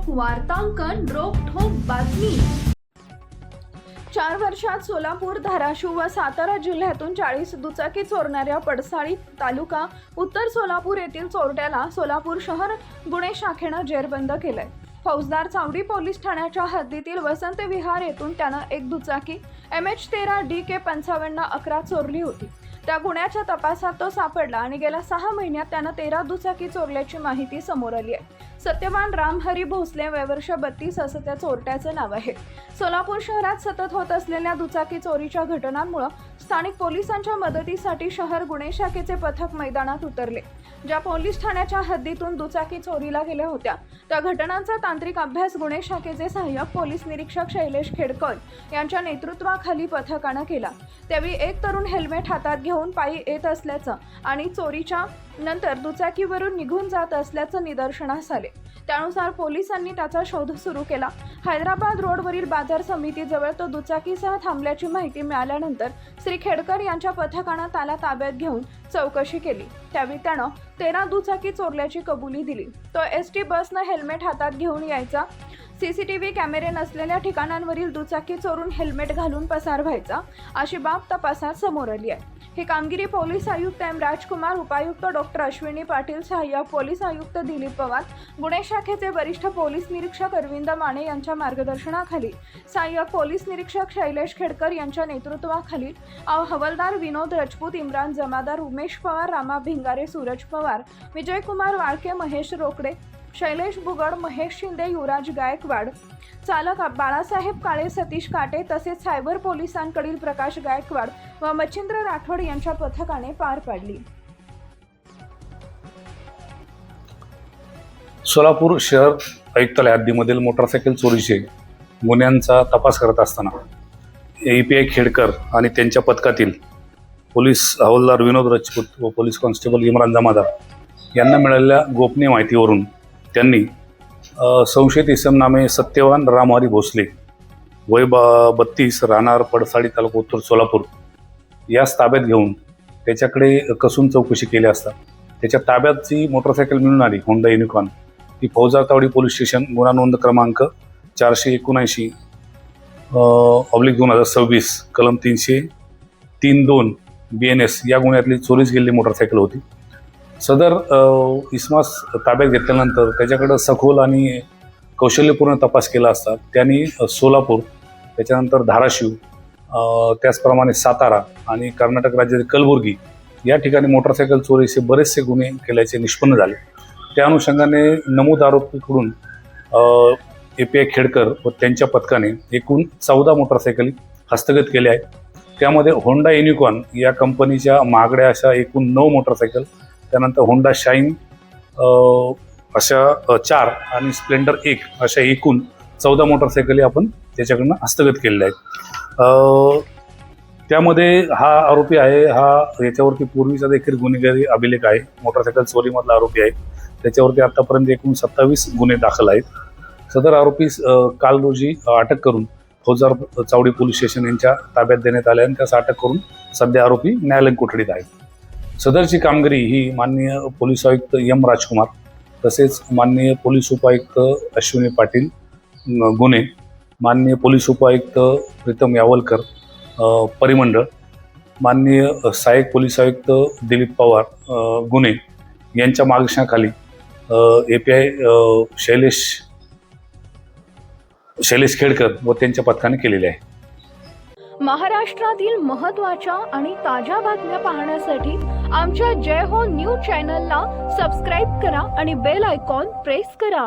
वार्तांकन रोखठोक बातमी। 4 वर्षात सोलापूर, धाराशिव व सातारा जिल्ह्यातून 40 दुचाकी चोरणाऱ्या पडसाळी तालुका उत्तर सोलापूर येथील चोरट्याला सोलापूर शहर गुन्हे शाखेनं जेरबंद केलंय। फौजदार चावडी पोलीस ठाण्याच्या हद्दीतील वसंत विहार येथून त्यानं एक दुचाकी MH13 DK 5511 चोरली होती। त्या गुन्ह्याच्या तपासात तो सापडला आणि गेल्या 6 महिन्यात त्यानं 13 दुचाकी चोरल्याची माहिती समोर आली आहे। सत्यवान रामहरी भोसले वय वर्ष 32 असं त्या चोरट्याचं नाव आहे। सोलापूर शहरात सतत होत असलेल्या दुचाकी चोरीच्या घटनांमुळे स्थानिक पोलिसांच्या मदतीसाठी शहर गुन्हे शाखेचे पथक मैदानात उतरले। ज्या पोलीस ठाण्याच्या हद्दीतून दुचाकी चोरीला गेल्या होत्या त्या घटनांचा तांत्रिक अभ्यास गुन्हे शाखेचे सहाय्यक पोलीस निरीक्षक शैलेश खेडकर यांच्या नेतृत्वाखाली पथकानं केला। त्यावेळी एक तरुण हेल्मेट हातात घेऊन पायी येत असल्याचं आणि चोरीच्या नंतर दुचाकीवरून निघून जात असल्याचं निदर्शनास आले। त्यानुसार पोलिसांनी त्याचा शोध सुरू केला। हैदराबाद रोडवरील बाजार समितीजवळ तो दुचाकीसह थांबल्याची माहिती मिळाल्यानंतर श्री खेडकर यांच्या पथकानं त्याला ताब्यात घेऊन चौकशी केली। त्यावेळी त्यानं 13 दुचाकी चोरल्याची कबुली दिली। तो ST बसनं हेल्मेट हातात घेऊन यायचा, CCTV कॅमेरे नसलेल्या ठिकाणांवरील दुचाकी चोरून हेल्मेट घालून पसार व्हायचा, अशी बाब तपासात समोर आली आहे। ही कामगिरी पोलीस आयुक्त M राजकुमार, उपायुक्त डॉक्टर अश्विनी पाटील, सहाय्यक पोलीस आयुक्त दिलीप पवार, गुन्हे शाखेचे वरिष्ठ पोलीस निरीक्षक अरविंद माने यांच्या मार्गदर्शनाखाली सहाय्यक पोलीस निरीक्षक शैलेश खेडकर यांच्या नेतृत्वाखाली हवालदार विनोद राजपूत, इम्रान जमादार, उमेश पवार, रामा भिंगारे, सूरज पवार, विजयकुमार वाळके, महेश रोकडे, शैलेश बुगड, महेश शिंदे, युवराज गायकवाड, चालक बाळासाहेब काळे, सतीश काटे तसेच सायबर पोलिसांकडील प्रकाश गायकवाड व मच्छिंद्र राठोड यांच्या पथकाने पार पाडली। सोलापूर शहर आयुक्तालय हद्दीमधील मोटारसायकल चोरीचे गुन्ह्यांचा तपास करत असताना API खेडकर आणि त्यांच्या पथकातील पोलीस हवालदार विनोद राजपूत व पोलीस कॉन्स्टेबल इम्रान जमादार यांना मिळालेल्या गोपनीय माहितीवरून त्यांनी संशयित इसम नामे सत्यवान रामहरी भोसले वय 32 राहणार पडसाळी तालुका उत्तर सोलापूर यास ताब्यात घेऊन त्याच्याकडे कसून चौकशी केली असता त्याच्या ताब्यात जी मोटरसायकल मिळून आली होंडा युनिकॉर्न ही फौजदार चावडी पोलीस स्टेशन गुन्हा नोंद क्रमांक 479/2026 कलम 303(2) BNS या गुन्ह्यातली चोरीस गेलेली मोटरसायकल होती। सदर इसमास ताब्यात घेतल्यानंतर त्याच्याकडं सखोल आणि कौशल्यपूर्ण तपास केला असता त्यांनी सोलापूर, त्याच्यानंतर धाराशिव, त्याचप्रमाणे सातारा आणि कर्नाटक राज्यातील कलबुर्गी या ठिकाणी मोटरसायकल चोरीचे बरेचसे गुन्हे केल्याचे निष्पन्न झाले। त्या अनुषंगाने नमूद आरोपीकडून API खेडकर व त्यांच्या पथकाने एकूण 14 मोटरसायकली हस्तगत केल्या आहेत। त्यामध्ये होंडा युनिकॉर्न या कंपनीच्या महागड्या अशा एकूण 9 मोटरसायकल, त्यानंतर होंडा शाईन अशा 4 आणि स्प्लेंडर 1 अशा एकूण 14 मोटरसायकली आपण त्याच्याकडनं हस्तगत केलेल्या आहेत। त्यामध्ये हा आरोपी आहे, हा याच्यावरती पूर्वीचा देखील गुन्हेगारी अभिलेख आहे, मोटरसायकल चोरीमधला आरोपी आहे। त्याच्यावरती आतापर्यंत एकूण 27 गुन्हे दाखल आहेत। सदर आरोपी काल रोजी अटक करून फौजदार चावडी पोलीस स्टेशन यांच्या ताब्यात देण्यात आले आणि त्यास अटक करून सध्या आरोपी न्यायालयीन कोठडीत आहे। सदरची कामगिरी ही माननीय पोलीस आयुक्त M राजकुमार तसेच माननीय पोलीस उपायुक्त अश्विनी पाटील गुन्हे, माननीय पोलीस उपायुक्त प्रीतम यावलकर परिमंडळ, माननीय सहाय्यक पोलीस आयुक्त दिलीप पवार गुन्हे यांच्या मार्गदर्शनाखाली API शैलेश खेडकर व त्यांच्या पथकाने केलेले आहे। महाराष्ट्रातील महत्त्वाच्या आणि ताज्या बातम्या पाहण्यासाठी आमच्या जय हो न्यूज चॅनलला सबस्क्राईब करा आणि बेल आयकॉन प्रेस करा।